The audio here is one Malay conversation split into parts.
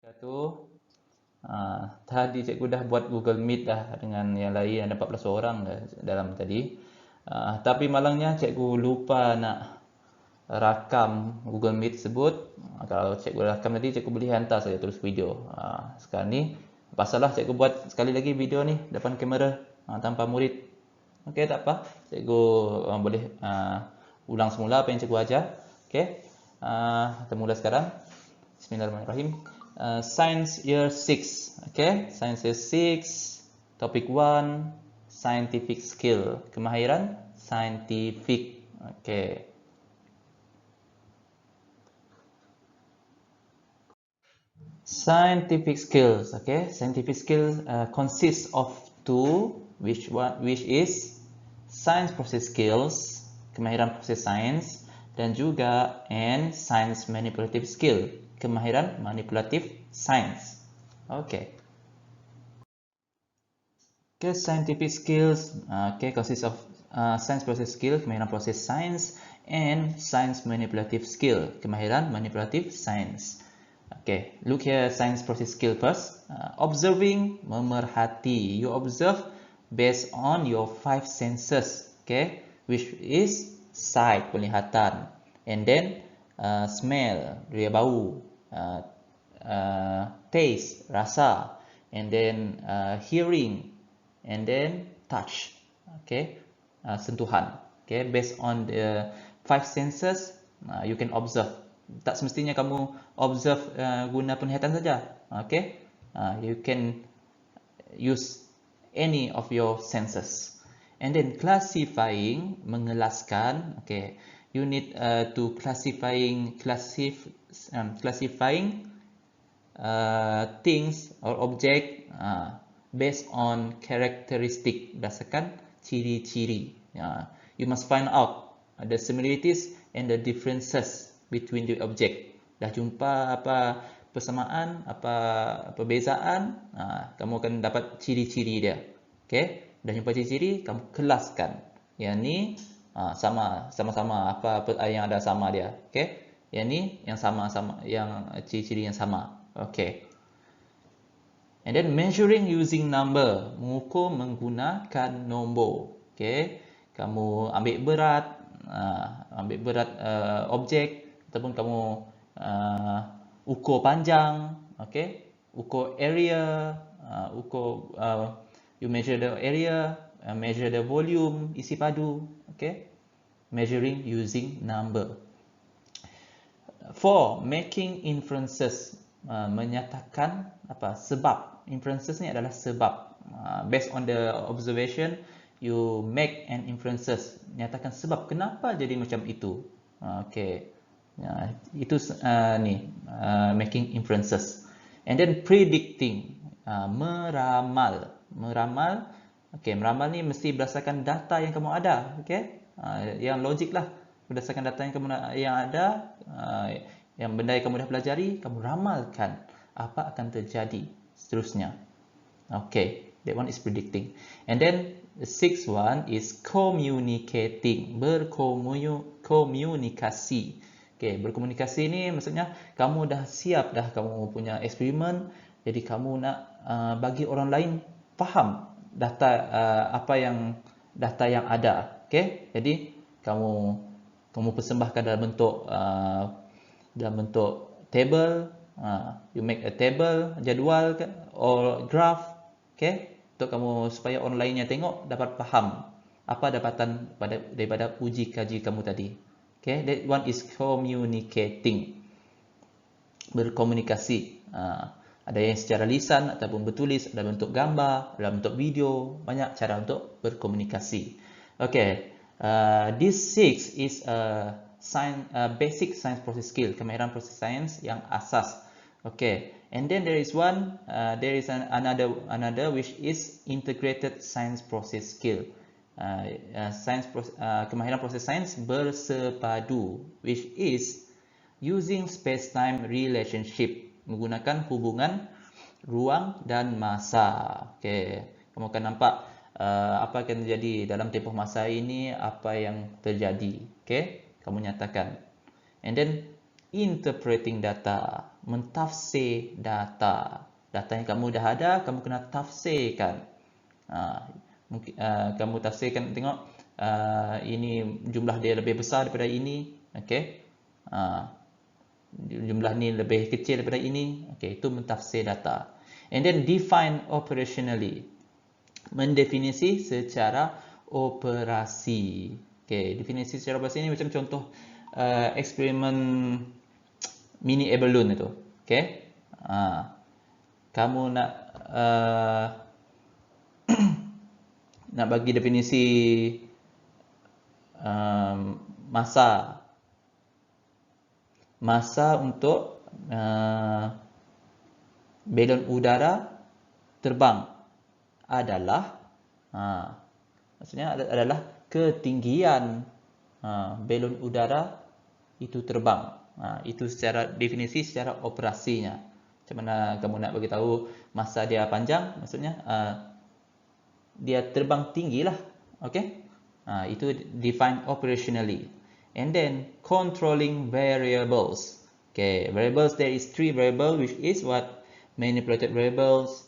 Tu tadi cikgu dah buat Google Meet dah dengan yang lain, ada 14 orang dah dalam tadi. Tapi malangnya cikgu lupa nak rakam Google Meet tersebut. Kalau cikgu rakam tadi, cikgu boleh hantar saja terus video. Sekarang ni pasal lah cikgu buat sekali lagi video ni depan kamera tanpa murid. Okey, tak apa. Cikgu boleh ulang semula apa yang cikgu ajar. Okey. Kita mula sekarang. Bismillahirrahmanirrahim. Science Year 6. Okay, Science Year 6. Topic 1. Scientific skill. Kemahiran scientific. Okay. Scientific skills. Okay, scientific skills consists of two, which is science process skills, kemahiran proses sains, dan juga and science manipulative skill, kemahiran manipulatif sains. Okay. Okay, scientific skills consists of science process skill, kemahiran proses sains, and science manipulative skill, kemahiran manipulatif sains. Okay, look here, science process skill first. Observing, memerhati. You observe based on your 5 senses, okay, which is sight, penglihatan, and then smell, ria bau, taste, rasa, and then hearing, and then touch, okay, sentuhan. Okay, based on the 5 senses, you can observe. Tak semestinya kamu observe guna penglihatan saja. Okay, you can use any of your senses. And then classifying, mengelaskan. Okay, you need to classifying things or object based on characteristic, berdasarkan ciri-ciri. You must find out the similarities and the differences between the object. Dah jumpa apa persamaan, apa perbezaan, kamu akan dapat ciri-ciri dia. Okay, dah jumpa ciri-ciri, kamu kelaskan. Yang ni sama-sama apa yang ada sama dia. Okay, yang ni yang sama-sama, yang ciri-ciri yang sama. Okay. And then measuring using number, mengukur menggunakan nombor. Okay, kamu ambil berat objek, ataupun kamu ukur panjang, okay, ukur area, you measure the area, measure the volume, isi padu, okay, measuring using number. 4. Making inferences, menyatakan apa sebab. Inferences ni adalah sebab. Based on the observation, you make an inferences, nyatakan sebab kenapa jadi macam itu. Okay, itu making inferences. And then predicting, meramal. Okay, meramal ni mesti berdasarkan data yang kamu ada. Okay, yang logik lah, berdasarkan data yang kamu ada, yang benda yang kamu dah pelajari, kamu ramalkan apa akan terjadi seterusnya. Okay, that one is predicting. And then the 6th one is communicating, berkomunikasi. Okay, berkomunikasi ni maksudnya kamu dah siap dah, kamu punya eksperimen, jadi kamu nak bagi orang lain faham data data yang ada. Okay, jadi kamu persembahkan dalam bentuk table. You make a table, jadual or graph, okay, untuk kamu supaya orang lainnya tengok dapat faham apa dapatan daripada uji kaji kamu tadi. Okay, that one is communicating, berkomunikasi. Ada yang secara lisan ataupun bertulis, ada bentuk gambar, ada bentuk video, banyak cara untuk berkomunikasi. Okay, this 6 is basic science process skill, kemahiran proses sains yang asas. Okay, and then there is another which is integrated science process skill. Kemahiran proses sains bersepadu, which is using space-time relationship, menggunakan hubungan ruang dan masa. Okay, kamu akan nampak apa akan terjadi dalam tempoh masa ini, apa yang terjadi. Okay, kamu nyatakan. And then interpreting data, mentafsir data. Data yang kamu dah ada, kamu kena tafsirkan. Mungkin kamu tafsirkan, tengok ini jumlah dia lebih besar daripada ini, okey. Jumlah ni lebih kecil daripada ini, okey, itu mentafsir data. And then define operationally, mendefinisi secara operasi. Okey, definisi secara operasi ni macam contoh eksperimen mini air balloon itu. Okey, kamu nak nak bagi definisi masa untuk balon udara terbang adalah maksudnya adalah ketinggian balon udara itu terbang. Itu secara definisi secara operasinya. Macam mana kamu nak bagi tahu masa dia panjang, maksudnya dia terbang tinggi lah. Okay? Itu define operationally. And then controlling variables. Okay, variables, there is 3 variables, which is what? Manipulated variables,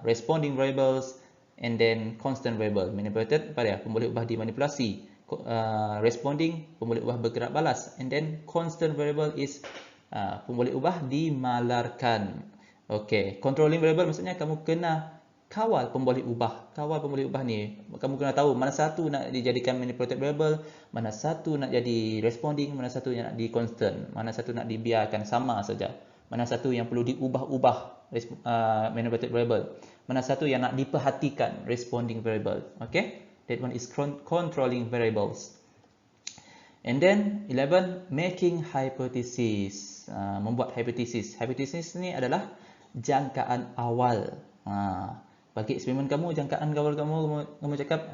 responding variables, and then constant variable. Manipulated apa dia? Pemboleh ubah dimanipulasi. Responding, pemboleh ubah bergerak balas. And then constant variable is pemboleh ubah dimalarkan. Okay, controlling variable maksudnya kamu kena kawal pemboleh ubah. Kawal pemboleh ubah ni, kamu kena tahu mana satu nak dijadikan manipulated variable, mana satu nak jadi responding, mana satu yang nak di constant, mana satu nak dibiarkan sama saja, mana satu yang perlu diubah-ubah manipulated variable, mana satu yang nak diperhatikan responding variable. Okay, that one is controlling variables. And then 11, making hypothesis, membuat hypothesis. Hypothesis ni adalah jangkaan awal. Bagi eksperimen kamu, jangkaan awal kamu cakap,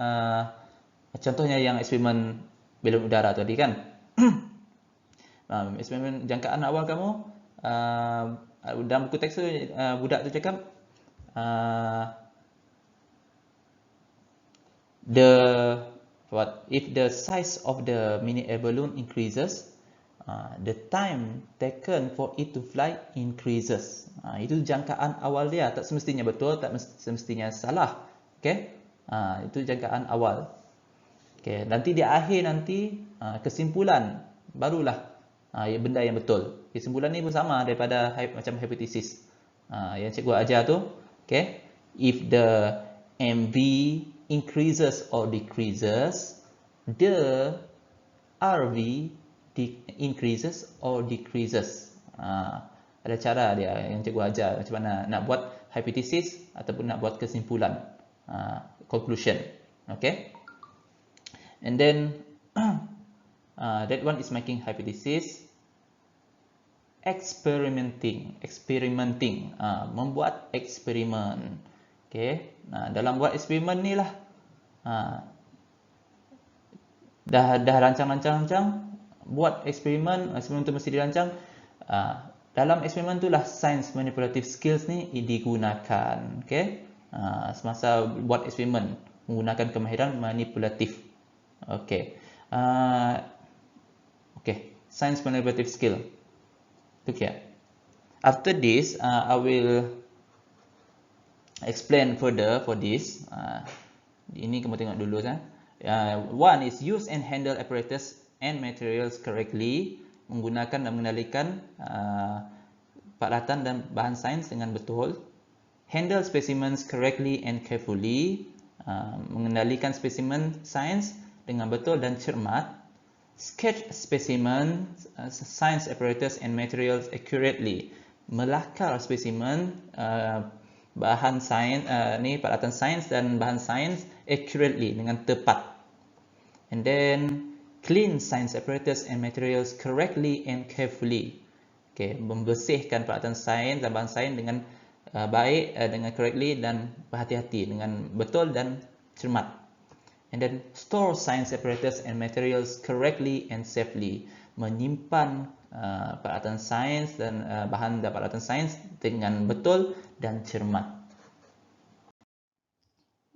contohnya yang eksperimen balon udara tadi kan. Eksperimen jangkaan awal kamu, dalam buku teks tu budak tu cakap if the size of the mini air balloon increases, the time taken for it to fly increases. Itu jangkaan awal dia, tak semestinya betul, tak semestinya salah. Okay? Itu jangkaan awal. Okay, nanti di akhir nanti kesimpulan barulah benda yang betul. Kesimpulan ni pun sama daripada macam hypothesis yang cikgu ajar tu. Okay? If the MV increases or decreases, the RV increases or decreases. Ada cara dia yang cikgu ajar macam mana nak buat hypothesis ataupun nak buat kesimpulan, conclusion. Okay? And then that one is making hypothesis. Experimenting, membuat eksperimen. Okay? Dalam buat eksperimen ni lah, dah rancang, buat eksperimen tu mesti dirancang. Dalam eksperimen tu lah science manipulative skills ni digunakan. Okay? Semasa buat eksperimen menggunakan kemahiran manipulatif. Okay. Okay, science manipulative skill. Okay. After this, I will explain further for this. Ini kamu tengok dulu kan. One is use and handle apparatus and materials correctly, menggunakan dan mengendalikan peralatan dan bahan sains dengan betul. Handle specimens correctly and carefully, mengendalikan spesimen sains dengan betul dan cermat. Sketch specimen, science apparatus and materials accurately, melakar spesimen bahan sains ni, peralatan sains dan bahan sains accurately, dengan tepat. And then clean science apparatus and materials correctly and carefully. Okay, membersihkan peralatan sains dan bahan sains dengan baik, dengan correctly dan berhati-hati, dengan betul dan cermat. And then store science apparatus and materials correctly and safely, menyimpan peralatan sains dan bahan dan peralatan sains dengan betul dan cermat.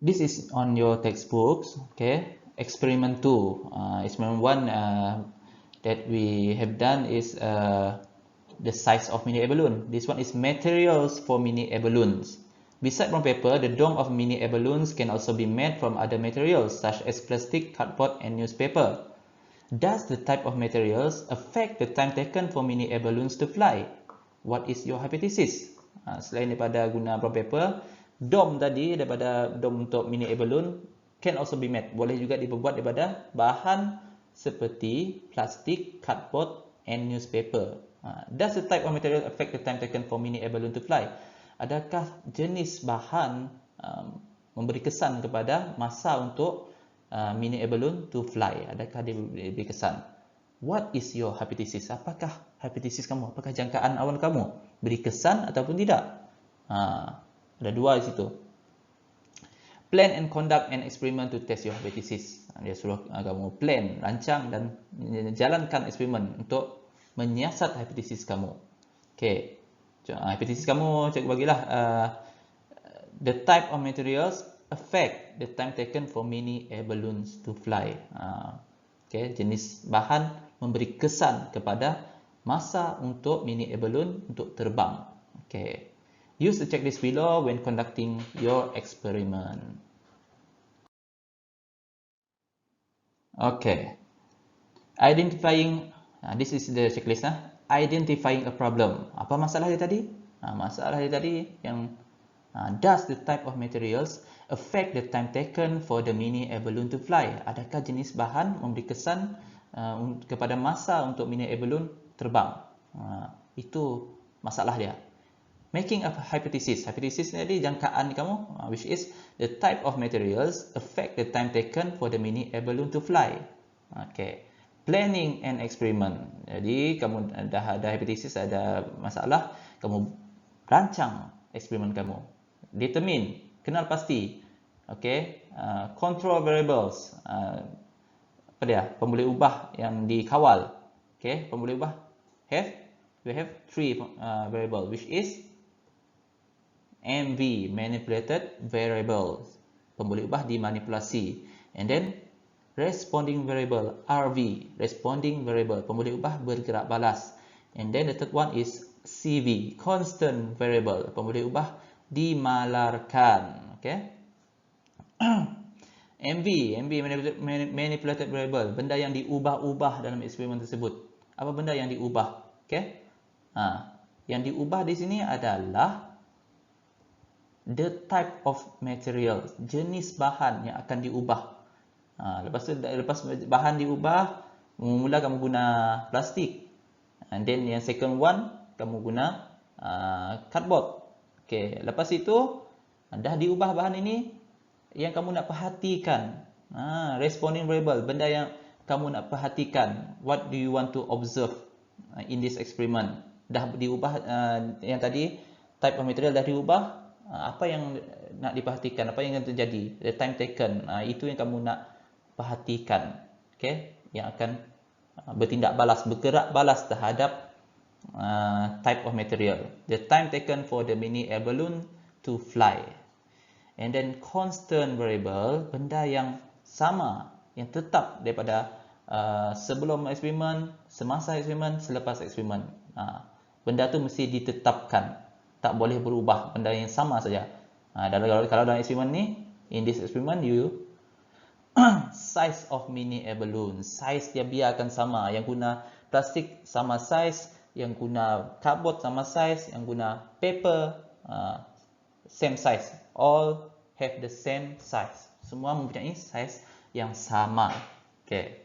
This is on your textbooks. Okay, experiment 2, experiment 1 that we have done is the size of mini air balloon. This one is materials for mini air balloons. Besides brown paper, the dome of mini air balloons can also be made from other materials such as plastic, cardboard, and newspaper. Does the type of materials affect the time taken for mini air balloons to fly? What is your hypothesis? Selain daripada guna brown paper, dome tadi, daripada dome untuk mini air balloon can also be made. Boleh juga dibuat daripada bahan seperti plastik, cardboard, and newspaper. Does the type of material affect the time taken for mini air balloon to fly? Adakah jenis bahan memberi kesan kepada masa untuk mini air balloon to fly? Adakah dia beri kesan? What is your hypothesis? Apakah hypothesis kamu? Apakah jangkaan awal kamu? Beri kesan ataupun tidak? Ada dua di situ. Plan and conduct an experiment to test your hypothesis. Dia suruh kamu plan, rancang dan jalankan eksperimen untuk menyiasat hipotesis kamu. Okay. Hipotesis kamu, cikgu bagilah the type of materials affect the time taken for mini air balloons to fly. Okay. Jenis bahan memberi kesan kepada masa untuk mini air balloon untuk terbang. Okay. Use the checklist below when conducting your experiment. Okay. Identifying, this is the checklist. Identifying a problem. Apa masalah dia tadi? Masalah dia tadi yang does the type of materials affect the time taken for the mini air balloon to fly? Adakah jenis bahan memberi kesan kepada masa untuk mini air balloon terbang? Itu masalah dia. Making a hypothesis. Hypothesis tadi jangkaan kamu, which is the type of materials affect the time taken for the mini air balloon to fly. Okay. Planning an experiment. Jadi kamu dah ada hypothesis, ada masalah, kamu rancang eksperimen kamu. Determine, kenal pasti. Okay. Control variables. Apa dia? Pemboleh ubah yang dikawal. Okay. Pemboleh ubah we have three variable, which is MV, manipulated variables. Pemboleh ubah dimanipulasi. And then responding variable, RV, responding variable, pemboleh ubah bergerak balas. And then the third one is CV, constant variable, pemboleh ubah dimalarkan. Okay. MV, manipulated variable, benda yang diubah-ubah dalam eksperimen tersebut. Apa benda yang diubah? Okay. Yang diubah di sini adalah the type of material, jenis bahan yang akan diubah. Lepas bahan diubah, mula kamu guna plastik. And then yang second one, kamu guna cardboard. Okay, lepas itu dah diubah bahan ini, yang kamu nak perhatikan, responding variable, benda yang kamu nak perhatikan. What do you want to observe in this experiment? Dah diubah yang tadi, type of material dah diubah. Apa yang nak diperhatikan, apa yang akan terjadi, the time taken, itu yang kamu nak perhatikan. Okay, yang akan bertindak balas, bergerak balas terhadap type of material, the time taken for the mini air balloon to fly. And then constant variable, benda yang sama, yang tetap daripada sebelum eksperimen, semasa eksperimen, selepas eksperimen. Benda tu mesti ditetapkan, tak boleh berubah, benda yang sama saja. Kalau dalam eksperimen ni, in this experiment, you size of mini air balloon, size dia biarkan sama. Yang guna plastik sama size, yang guna cardboard sama size, yang guna paper same size. All have the same size. Semua mempunyai size yang sama. Okay.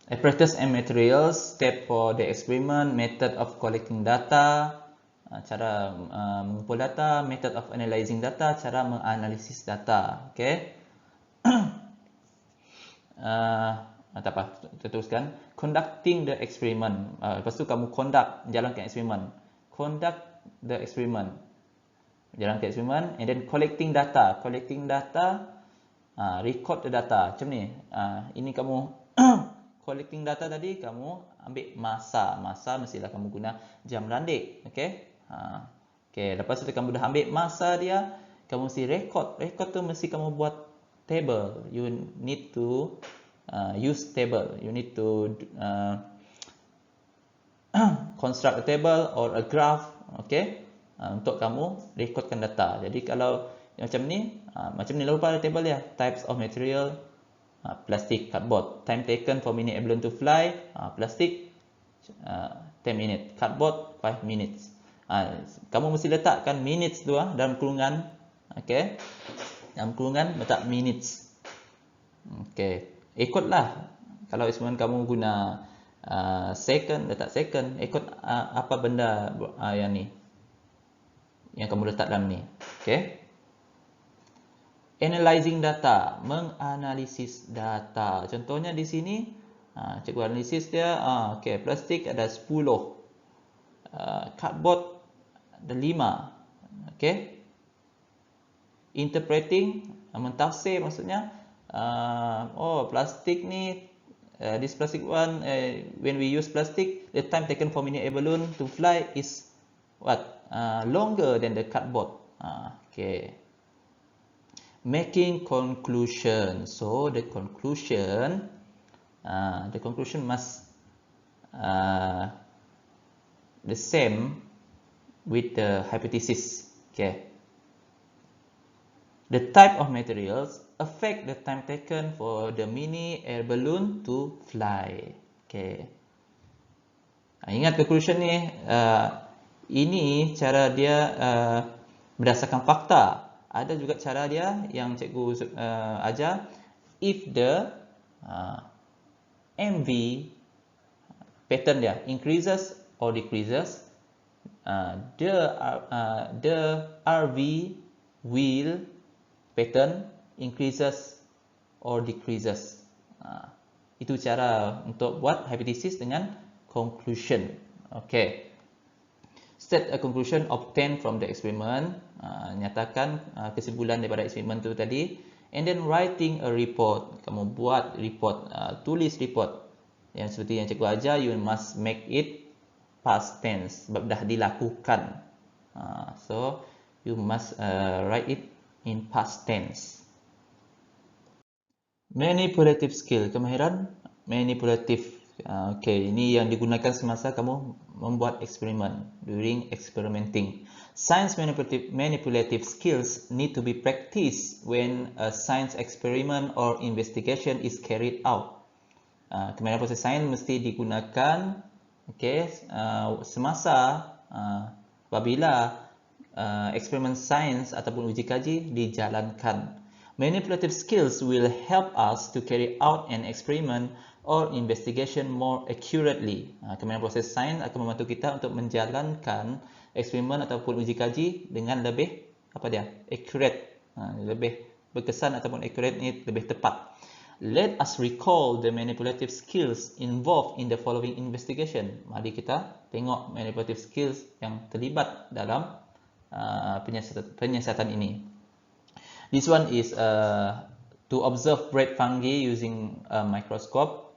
Apparatus and materials, step for the experiment, method of collecting data, cara mengumpul data, method of analyzing data, cara menganalisis data. Okay. Tak apa, kita teruskan. Conducting the experiment. Lepas tu kamu jalankan eksperimen. Conduct the experiment. Jalankan eksperimen. And then collecting data. Collecting data, record the data. Macam ni. Ini kamu collecting data tadi, kamu ambil masa. Masa mestilah kamu guna jam randik. Okay. Okay. Lepas tu kamu dah ambil masa dia, kamu mesti record. Record tu mesti kamu buat table. You need to use table. You need to construct a table or a graph, okay, untuk kamu rekodkan data. Jadi kalau macam ni lah rupa table dia. Types of material, plastic, cardboard. Time taken for mini abalone to fly, plastic, 10 minutes. Cardboard, 5 minutes. Kamu mesti letakkan minutes tu dalam kurungan, okay. Dalam kurungan letak minutes. Okay, ikutlah. Kalau eksperimen kamu guna second, letak second. Ikut apa benda yang ni, yang kamu letak dalam ni. Okay. Analyzing data, menganalisis data. Contohnya di sini, cikgu analisis dia, okay, plastik ada 10, cardboard ada 5, okay. Interpreting, mentafsir maksudnya, plastik ni, this plastic one, when we use plastic, the time taken for mini abalone to fly is what? Longer than the cardboard. Okay. Making conclusion. So the conclusion must the same with the hypothesis. Okay. The type of materials affect the time taken for the mini air balloon to fly. Okay. Ingat conclusion ni, ini cara dia berdasarkan fakta. Ada juga cara dia yang cikgu ajar. If the MV pattern dia increases or decreases, the RV wheel pattern increases or decreases. Itu cara untuk buat hypothesis dengan conclusion. Okay. State a conclusion obtained from the experiment. Nyatakan kesimpulan daripada eksperimen tu tadi. And then writing a report. Kamu buat report, tulis report. Yang seperti yang cikgu ajar, you must make it past tense. Sebab dah dilakukan. So, you must write it in past tense. Manipulative skill, kemahiran manipulative. Okay, ini yang digunakan semasa kamu membuat eksperimen, during experimenting. Science manipulative skills need to be practiced when a science experiment or investigation is carried out. Kemahiran proses sains mesti digunakan, okay, semasa apabila eksperimen sains ataupun uji kaji dijalankan. Manipulative skills will help us to carry out an experiment or investigation more accurately. Kemahiran proses sains akan membantu kita untuk menjalankan eksperimen ataupun uji kaji dengan lebih accurate, lebih berkesan ataupun accurate ni lebih tepat. Let us recall the manipulative skills involved in the following investigation. Mari kita tengok manipulative skills yang terlibat dalam penyiasatan ini. This one is to observe bread fungi using a microscope.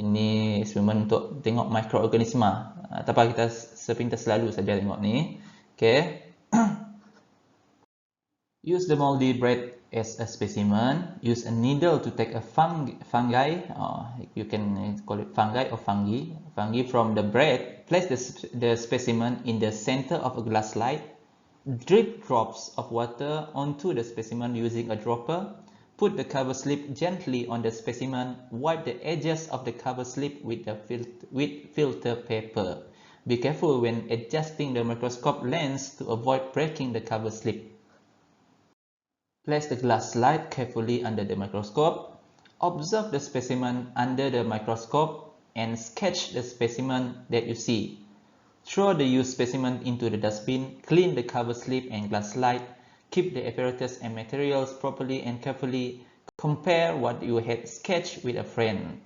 Ini eksperimen untuk tengok mikroorganisma. Tak apa, kita sepintas selalu saja tengok ni. Okay. Use the moldy bread as a specimen. Use a needle to take a fungi. You can call it fungi or fungi. Fungi from the bread. Place the specimen in the center of a glass slide. Drip drops of water onto the specimen using a dropper. Put the cover slip gently on the specimen. Wipe the edges of the cover slip with filter paper. Be careful when adjusting the microscope lens to avoid breaking the cover slip. Place the glass slide carefully under the microscope. Observe the specimen under the microscope and sketch the specimen that you see. Throw the used specimen into the dustbin. Clean the cover slip and glass slide. Keep the apparatus and materials properly and carefully. Compare what you had sketched with a friend.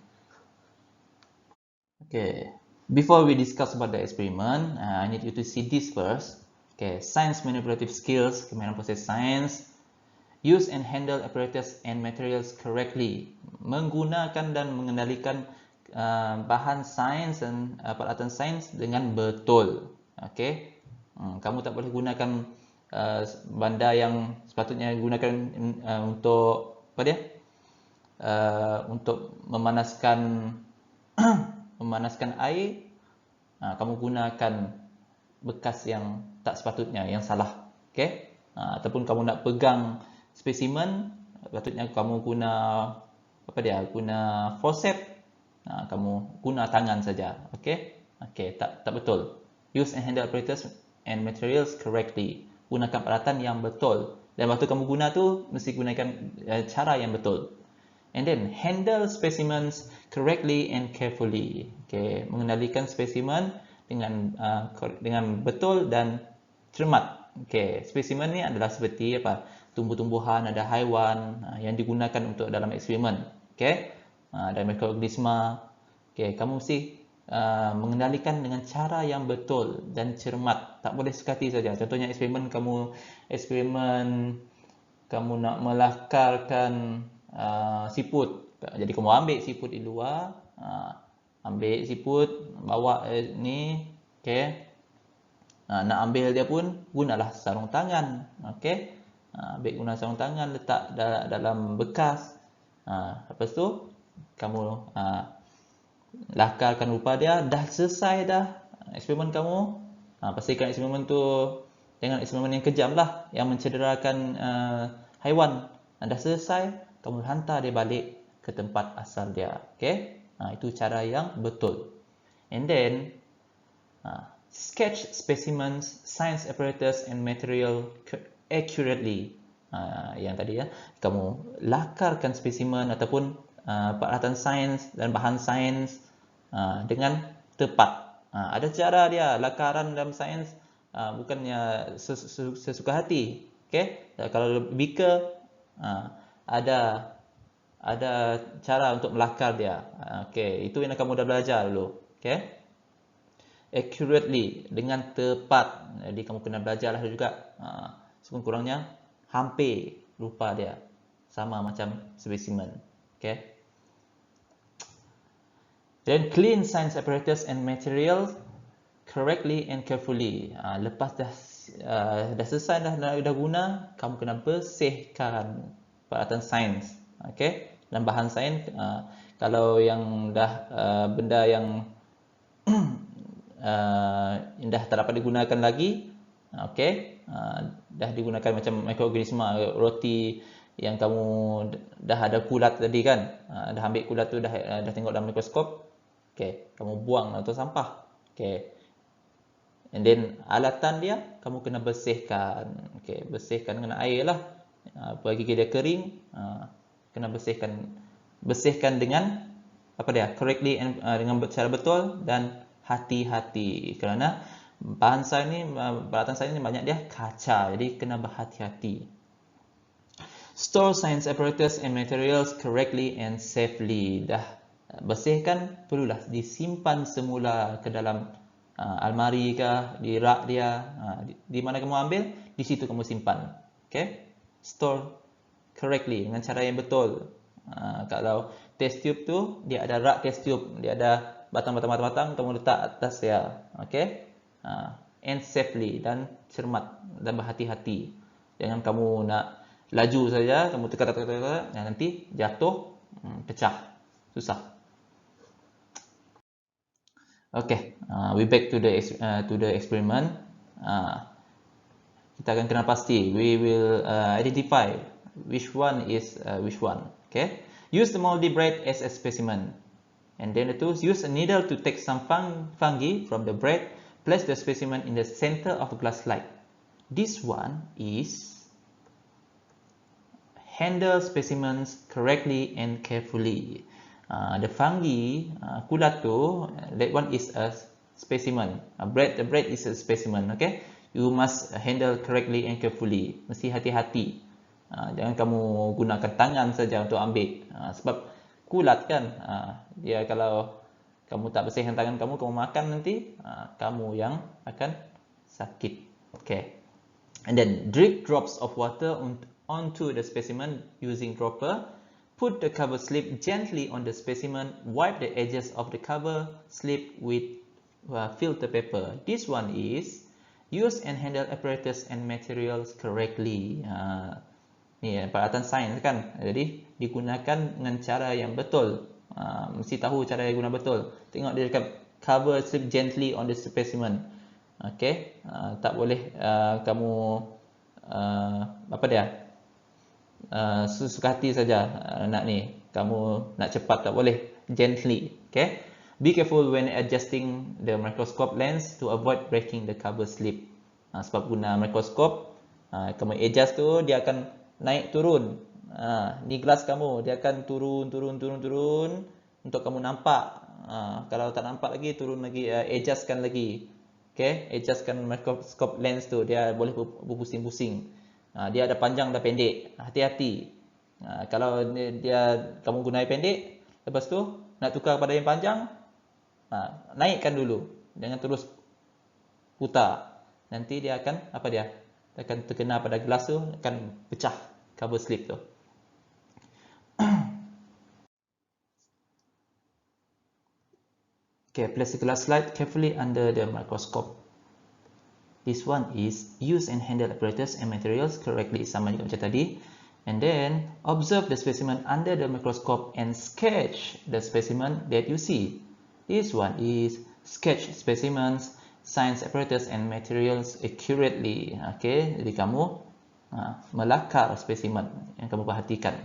Okay, before we discuss about the experiment, I need you to see this first. Okay, science manipulative skills, kemahiran proses sains. Use and handle apparatus and materials correctly. Menggunakan dan mengendalikan bahan sains dan peralatan sains dengan betul. Okay, kamu tak boleh gunakan benda yang sepatutnya gunakan untuk apa dia? Untuk memanaskan memanaskan air, kamu gunakan bekas yang tak sepatutnya, yang salah. Okey? Ataupun kamu nak pegang spesimen, patutnya kamu guna apa dia? Guna forceps. Kamu guna tangan saja. Okey? Okey, tak betul. Use and handle apparatus and materials correctly. Gunakan peralatan yang betul. Dan waktu kamu guna tu mesti gunakan cara yang betul. And then handle specimens correctly and carefully. Okay, mengendalikan spesimen dengan betul dan cermat. Okay, spesimen ni adalah seperti apa? Tumbuh-tumbuhan, ada haiwan yang digunakan untuk dalam eksperimen. Okay, dan mikroorganisma. Okay, kamu mesti mengendalikan dengan cara yang betul dan cermat. Tak boleh sekati saja. Contohnya eksperimen kamu nak melakarkan siput. Jadi kamu ambil siput di luar, ambil siput, bawa ni, okey. Nak ambil dia pun gunalah sarung tangan, okey. Guna sarung tangan, letak dalam bekas. Lepas tu kamu lakarkan rupa dia. Dah selesai dah eksperimen kamu. Pastikan eksperimen tu jangan eksperimen yang kejam lah, yang mencederakan haiwan. Dah selesai, kamu hantar dia balik ke tempat asal dia. Okay? Itu cara yang betul. And then, sketch specimens, science apparatus and material accurately. Yang tadi ya, kamu lakarkan spesimen ataupun peralatan sains dan bahan sains dengan tepat. Ada cara dia, lakaran dalam sains bukannya sesuka hati. Okay? Kalau beaker, ada cara untuk melakar dia. Okay, itu yang kamu dah belajar dulu. Okay? Accurately, dengan tepat. Jadi kamu kena belajarlah juga. Sekurang-kurangnya hampir rupa dia sama macam spesimen. Okay? Then clean science apparatus and materials correctly and carefully. Lepas dah selesai dah guna, kamu kena bersihkan peralatan sains. Okay? Dan bahan sains, kalau yang dah benda yang dah tak dapat digunakan lagi, okay? Dah digunakan macam mikroorganisma, roti yang kamu dah ada kulat tadi kan, dah ambil kulat tu, dah tengok dalam mikroskop, okay, kamu buang atau sampah. Okay. And then alatan dia kamu kena bersihkan. Okay, bersihkan dengan air lah. Bagi dia kering, kena bersihkan dengan apa dia? Correctly and dengan cara betul dan hati-hati. Kerana bahan sains ni, peralatan sains ni banyak dia kaca, jadi kena berhati-hati. Store science apparatus and materials correctly and safely. Dah bersihkan, perlulah disimpan semula ke dalam almari ke, di rak dia, di mana kamu ambil, di situ kamu simpan. Okay? Store correctly, dengan cara yang betul. Kalau test tube tu, dia ada rak test tube, dia ada batang-batang, kamu letak atas dia. Okay? And safely, dan cermat, dan berhati-hati. Jangan kamu nak laju saja, kamu tekan, nanti jatuh, pecah, susah. Okay, we back to the experiment. Kita akan kena pasti. We will identify which one is which one. Okay, use the moldy bread as a specimen, and then use a needle to take some fungi from the bread. Place the specimen in the center of a glass slide. This one is handle specimens correctly and carefully. The fungi, kulat tu, that one is a specimen. The bread is a specimen. Okay, you must handle correctly and carefully. Mesti hati-hati. Jangan kamu gunakan tangan saja untuk ambil. Sebab kulat kan, dia kalau kamu tak bersihkan tangan kamu makan nanti, kamu yang akan sakit. Okay. And then drip drops of water onto the specimen using dropper. Put the cover slip gently on the specimen. Wipe the edges of the cover slip with filter paper. This one is Use and handle apparatus and materials correctly. Ni peralatan sains kan, jadi digunakan dengan cara yang betul. Mesti tahu cara yang guna betul. Tengok dia dekat cover slip gently on the specimen. Okay, tak boleh kamu apa dia sesuka hati saja nak ni, kamu nak cepat tak boleh, gently. Okay, be careful when adjusting the microscope lens to avoid breaking the cover slip. Sebab guna mikroskop, kamu adjust tu dia akan naik turun. Ni gelas kamu, dia akan turun untuk kamu nampak. Kalau tak nampak lagi, turun lagi, adjustkan lagi. Okay, adjustkan microscope lens tu, dia boleh berpusing-pusing. Dia ada panjang ada pendek, hati-hati. Kalau kamu guna yang pendek, lepas tu nak tukar pada yang panjang, naikkan dulu, jangan terus putar. Nanti dia akan dia akan terkena pada gelas tu, akan pecah cover slip tu. Okay, place the glass slide carefully under the microscope. This one is use and handle apparatus and materials correctly, sama juga macam tadi. And then observe the specimen under the microscope and sketch the specimen that you see. This one is sketch specimens, science apparatus and materials accurately. Okay, jadi kamu melakar spesimen yang kamu perhatikan.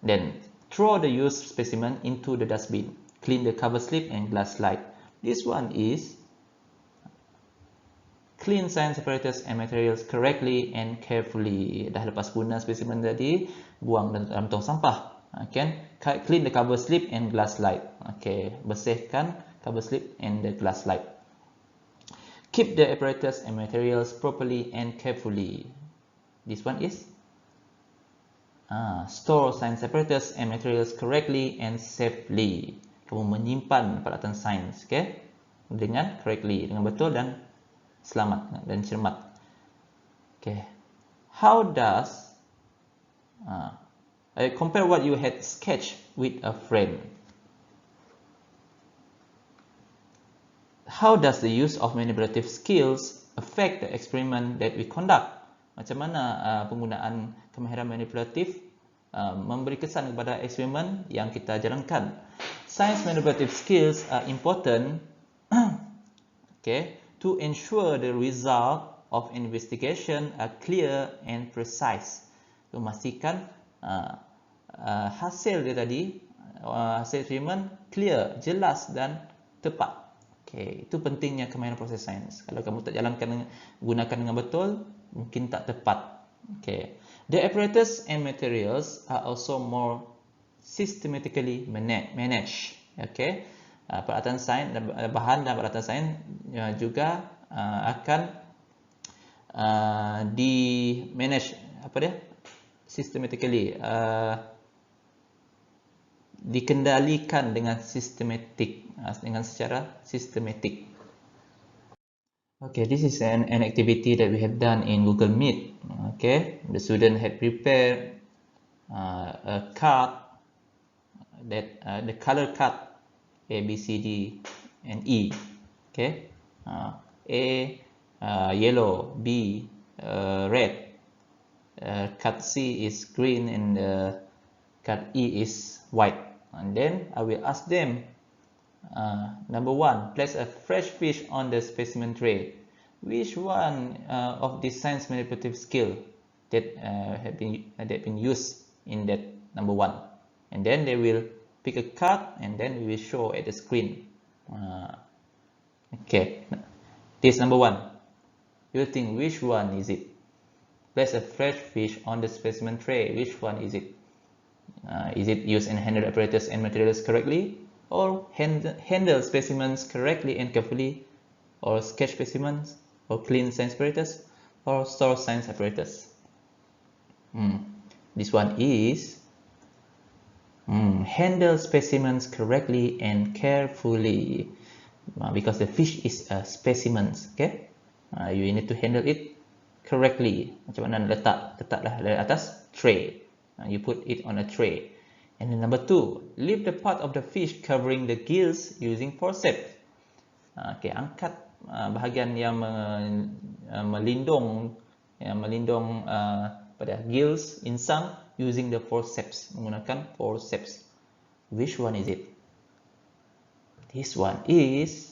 Then throw the used specimen into the dustbin. Clean the cover slip and glass slide. This one is clean science apparatus and materials correctly and carefully. Dah lepas guna spesimen tadi, buang dalam tong sampah. Okay, clean the cover slip and glass slide. Okay, bersihkan cover slip and the glass slide. Keep the apparatus and materials properly and carefully. This one is store science apparatus and materials correctly and safely. Kamu menyimpan peralatan sains, okay, dengan correctly, dengan betul dan selamat dan cermat. Okay, how does compare what you had sketched with a friend? How does the use of manipulative skills affect the experiment that we conduct? Macam mana penggunaan kemahiran manipulatif memberi kesan kepada eksperimen yang kita jalankan? Science manipulative skills are important okay, to ensure the result of investigation are clear and precise. Memastikan hasil dia tadi, hasil eksperimen clear, jelas dan tepat. Okay, itu pentingnya kemahiran proses sains. Kalau kamu tak jalankan, gunakan dengan betul, mungkin tak tepat. Okay, the apparatus and materials are also more systematically managed. Okay, peralatan sains, bahan dan peralatan sains juga akan di manage systematically, dikendalikan dengan sistematik, dengan secara sistematik. Okay, this is an activity that we have done in Google Meet. Okay, the student had prepared a card that the color card A, B, C, D, and E. Okay, A yellow, B red, card C is green, and card E is white. And then I will ask them, number 1, place a fresh fish on the specimen tray. Which one of the science manipulative skill that have been used in that number 1? And then they will pick a card and then we will show at the screen. Okay, this number 1. You think which one is it? Place a fresh fish on the specimen tray. Which one is it? Is it use and handle apparatus and materials correctly, or handle specimens correctly and carefully, or sketch specimens, or clean science apparatus, or store science apparatus? This one is handle specimens correctly and carefully, because the fish is a specimen. Okay, you need to handle it correctly. Macam mana letaklah di atas tray. You put it on a tray. And then number 2, lift the part of the fish covering the gills using forceps. Okay, angkat bahagian yang melindung pada gills insang using the forceps, menggunakan forceps. Which one is it? This one is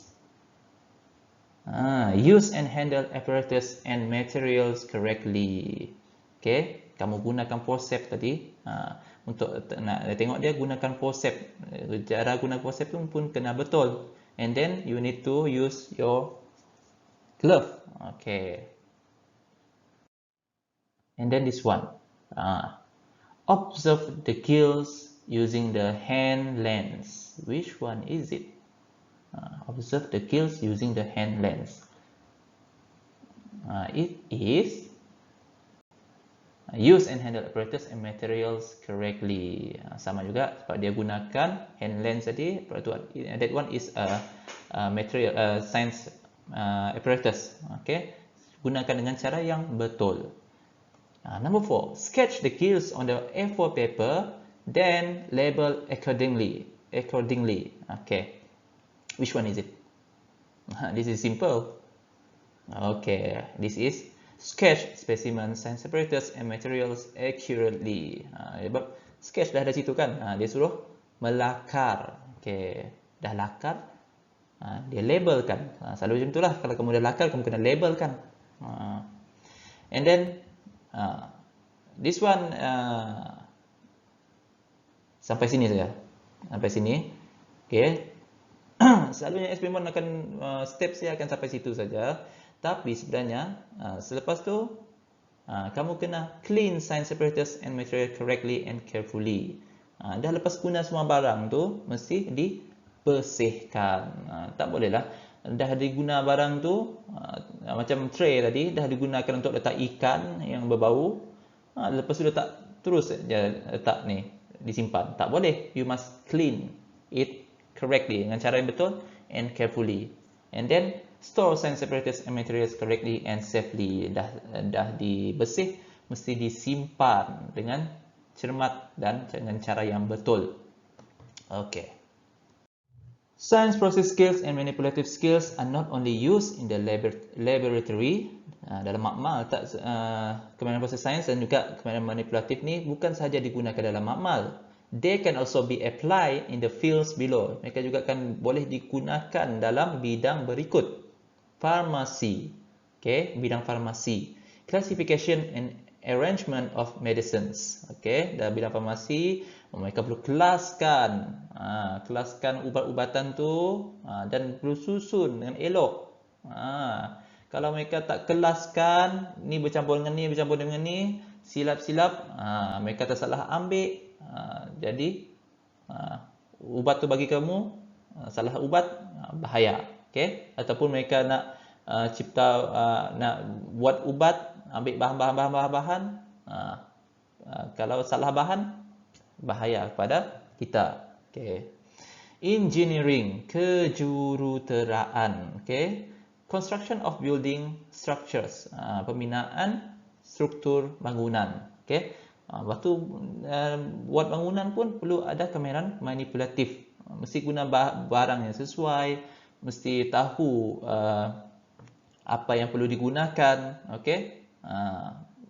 use and handle apparatus and materials correctly. Okay, kamu gunakan forceps tadi. Untuk nak tengok dia, gunakan forceps. Cara guna forceps pun kena betul. And then you need to use your glove. Okay. And then this one. Observe the gills using the hand lens. Which one is it? Observe the gills using the hand lens. It is use and handle apparatus and materials correctly. Sama juga sebab dia gunakan hand lens tadi. That one is a material science apparatus. Okay, gunakan dengan cara yang betul. Number 4, sketch the gills on the A4 paper, then label accordingly. Okay, which one is it? This is simple. Okay, this is sketch specimen, science apparatus and materials accurately. Sketch dah ada situ kan, dia suruh melakar. Okay, dah lakar, dia labelkan. Selalu macam itulah, kalau kamu dah lakar, kamu kena labelkan. And then this one sampai sini saja. Sampai sini. Okay. Selalunya eksperimen akan steps dia akan sampai situ saja. Tapi sebenarnya selepas tu kamu kena clean science apparatus and material correctly and carefully. Dah lepas guna semua barang tu mesti dibersihkan. Tak boleh lah dah diguna barang tu macam tray tadi dah digunakan untuk letak ikan yang berbau, lepas tu letak terus je letak ni disimpan. Tak boleh. You must clean it correctly, dengan cara yang betul and carefully. And then store science apparatus and materials correctly and safely. Dah dibersih, mesti disimpan dengan cermat dan dengan cara yang betul. Okay. Science process skills and manipulative skills are not only used in the laboratory, dalam makmal, kemahiran proses sains dan juga kemahiran manipulatif ni bukan sahaja digunakan dalam makmal. They can also be applied in the fields below. Mereka juga kan boleh digunakan dalam bidang berikut. Farmasi. Okay, bidang farmasi. Classification and arrangement of medicines. Okay, dalam bidang farmasi, mereka perlu kelaskan ubat-ubatan tu dan perlu susun dengan elok. Kalau mereka tak kelaskan, ni bercampur dengan ni, bercampur dengan ni, silap-silap, mereka tersalah ambil. Jadi ubat tu bagi kamu salah ubat, bahaya. Okay? Ataupun mereka nak nak buat ubat, ambil bahan-bahan, kalau salah bahan, bahaya kepada kita. Okay. Engineering, kejuruteraan. Okay. Construction of building structures, pembinaan struktur bangunan. Okay. Waktu buat bangunan pun perlu ada kemahiran manipulatif. Mesti guna barang yang sesuai, mesti tahu apa yang perlu digunakan. Okay.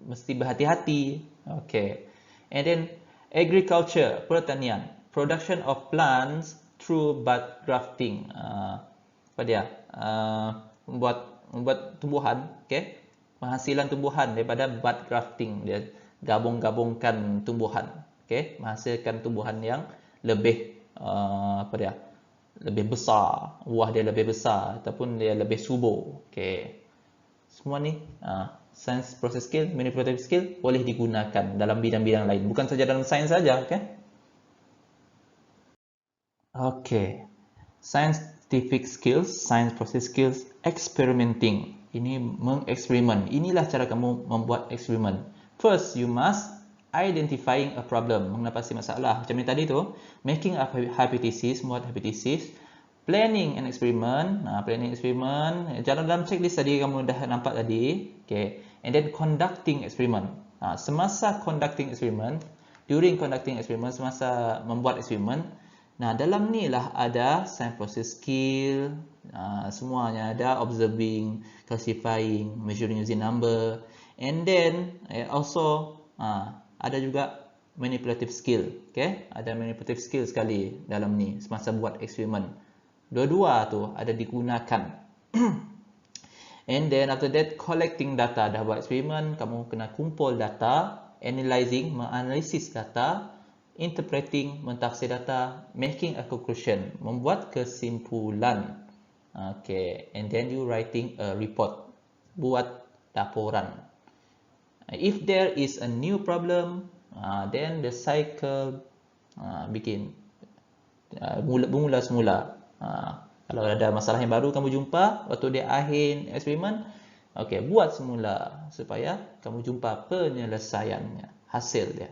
Mesti berhati-hati. Okay. And then agriculture, pertanian, production of plants through bud grafting. Apa dia? Membuat tumbuhan, okay? Penghasilan tumbuhan daripada bud grafting. Dia gabung-gabungkan tumbuhan, okay? Menghasilkan tumbuhan yang lebih lebih besar, buah dia lebih besar ataupun dia lebih subur. Okay. Semua ni science process skill, manipulative skill boleh digunakan dalam bidang-bidang lain, bukan saja dalam sains saja. Okay. Scientific skills, science process skills, experimenting. Ini mengeksperimen. Inilah cara kamu membuat eksperimen. First, you must identifying a problem, mengatasi masalah. Macam yang tadi tu, making a hypothesis, membuat hypothesis, planning an experiment, planning experiment. Dalam checklist tadi kamu dah nampak tadi. Okay. And then conducting experiment. Semasa conducting experiment, during conducting experiment, semasa membuat eksperimen, Nah, dalam ni lah ada sign process skill, semuanya ada observing, classifying, measuring using number, and then also ada juga manipulative skill. Okay, ada manipulative skill sekali dalam ni semasa buat eksperimen. Dua-dua tu ada digunakan. And then after that, collecting data. Dah buat eksperimen, kamu kena kumpul data, analyzing, menganalisis data, interpreting, mentafsir data, making a conclusion, membuat kesimpulan. Okay, and then you writing a report, buat laporan. If there is a new problem, then the cycle begin, bermula semula. Kalau ada masalah yang baru kamu jumpa waktu dia akhir eksperimen, okay, buat semula supaya kamu jumpa penyelesaiannya, hasil dia.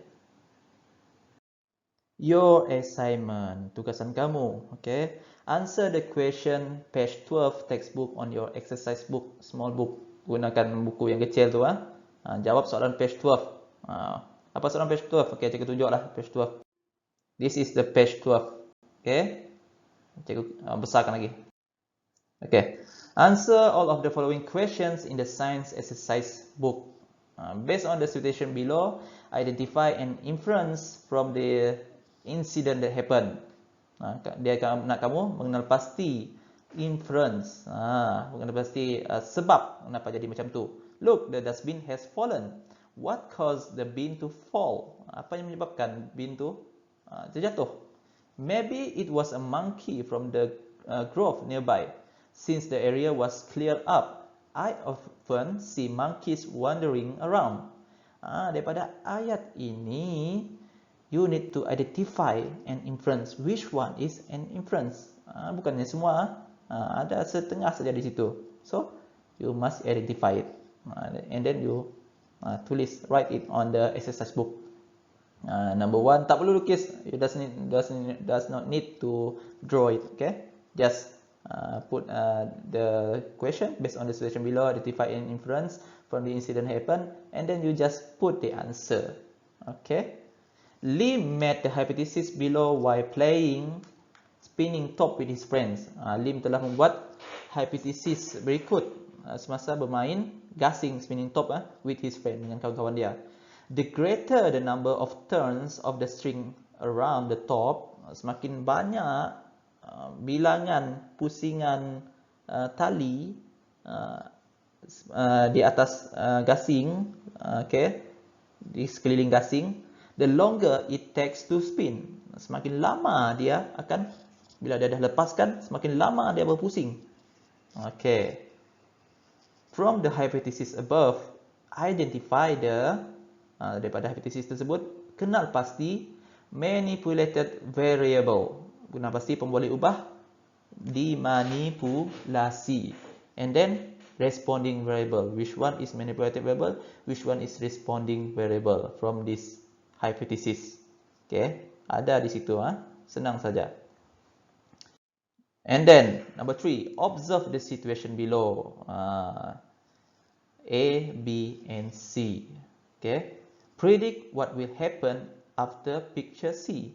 Your assignment, tugasan kamu, okay? Answer the question page 12 textbook on your exercise book, small book. Gunakan buku yang kecil tu. Jawab soalan page 12. Apa soalan page 12? Okay, cikgu tunjuklah page 12. This is the page 12. Okay? Cikgu besarkan lagi. Okay. Answer all of the following questions in the science exercise book. Based on the situation below, identify an inference from the incident that happened. Dia akan nak kamu mengenal pasti inference. Mengenal pasti sebab kenapa jadi macam tu. Look, the dustbin has fallen. What caused the bin to fall? Apa yang menyebabkan bin tu terjatuh? Maybe it was a monkey from the grove nearby. Since the area was cleared up, I often see monkeys wandering around. Daripada ayat ini, you need to identify an inference. Which one is an inference? Bukannya semua, ada setengah saja di situ. So, you must identify it. And then you write it on the exercise book. Number 1, tak perlu lukis. You does not need to draw it. Okay, just put the question based on the situation below, identify an inference from the incident happened, and then you just put the answer. Okay, Lim made the hypothesis below while playing spinning top with his friends. Lim telah membuat hipotesis berikut semasa bermain gasing spinning top with his friend, dengan kawan-kawan dia. The greater the number of turns of the string around the top, semakin banyak bilangan pusingan tali di atas gasing, okay, di sekeliling gasing, the longer it takes to spin. Semakin lama dia akan, bila dia dah lepaskan, semakin lama dia berpusing. Okay. From the hypothesis above, identify the daripada hipotesis tersebut, kenal pasti manipulated variable. Kenal pasti pemboleh ubah dimanipulasi. And then responding variable. Which one is manipulated variable? Which one is responding variable from this hypothesis? Okay, ada di situ. Senang saja. And then number 3, observe the situation below. A, B, and C. Okay. Predict what will happen after picture C.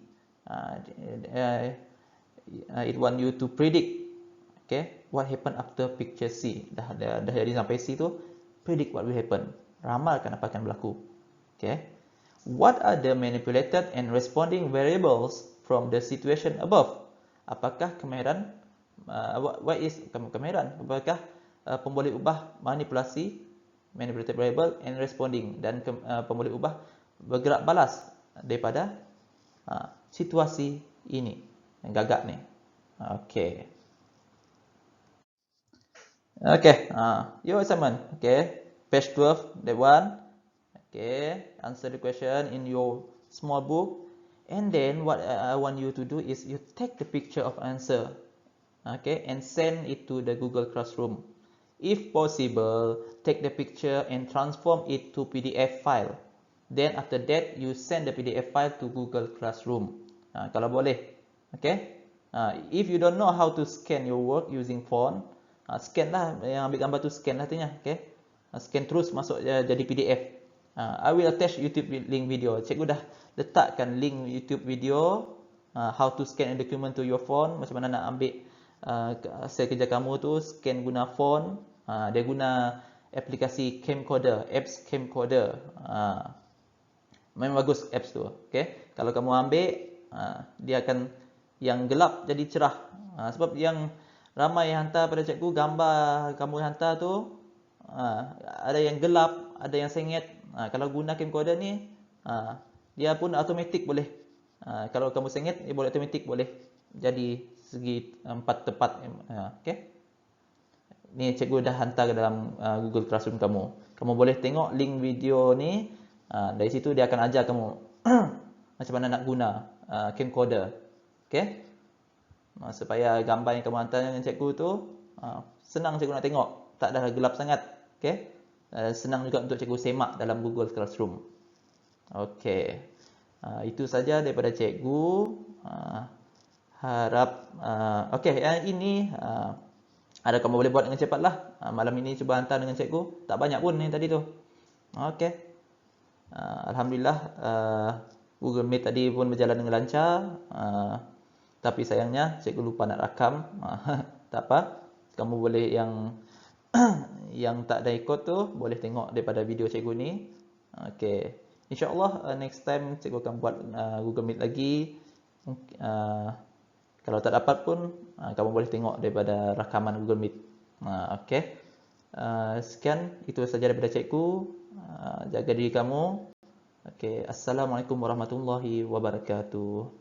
It want you to predict, okay, what happen after picture C. Dah jadi sampai C tu, predict what will happen. Ramalkan apa akan berlaku. Okay. What are the manipulated and responding variables from the situation above? Apakah kemahiran? What is kemahiran? Apakah pemboleh ubah manipulasi, manipulated variable and responding, dan pemboleh ubah bergerak balas daripada situasi ini yang gagak ni. Okay. Okay, your assignment. Okay, page 12, that one. Okay, answer the question in your small book, and then what I want you to do is you take the picture of answer, okay, and send it to the Google Classroom. If possible, take the picture and transform it to PDF file. Then after that, you send the PDF file to Google Classroom. Kalau boleh, okay. If you don't know how to scan your work using phone, scan lah, yang ambil gambar tu scan lah tunya, okay. Scan terus masuk jadi PDF. I will attach YouTube link video. Cikgu dah letakkan link YouTube video how to scan a document to your phone, macam mana nak ambil hasil kerja kamu tu, scan guna phone. Dia guna aplikasi camcorder, apps camcorder. Memang bagus apps tu. Okay? Kalau kamu ambil, dia akan yang gelap jadi cerah. Sebab yang ramai hantar pada cikgu, gambar kamu hantar tu, ada yang gelap, ada yang sengit. Kalau guna camcorder ni, dia pun automatik boleh. Kalau kamu sengit, dia boleh automatik boleh jadi segi 4 tepat. Okay? Ni cikgu dah hantar ke dalam Google Classroom kamu. Kamu boleh tengok link video ni. Dari situ dia akan ajar kamu macam mana nak guna camcorder. Okay? Supaya gambar yang kamu hantar dengan cikgu tu senang cikgu nak tengok. Tak dah gelap sangat. Okay? Senang juga untuk cikgu semak dalam Google Classroom. Okay. Itu saja daripada cikgu. Harap okay, yang ini ada kamu boleh buat dengan cepatlah. Malam ini cuba hantar dengan cikgu. Tak banyak pun yang tadi tu. Okay. Alhamdulillah Google Meet tadi pun berjalan dengan lancar. Tapi sayangnya cikgu lupa nak rakam. Tak apa. Kamu boleh yang yang tak ada ikut tu boleh tengok daripada video cikgu ni. Okay. InsyaAllah next time cikgu akan buat Google Meet lagi. Kalau tak dapat pun kamu boleh tengok daripada rakaman Google Meet. Okay. Sekian, itu saja daripada cikgu. Jaga diri kamu. Okay. Assalamualaikum warahmatullahi wabarakatuh.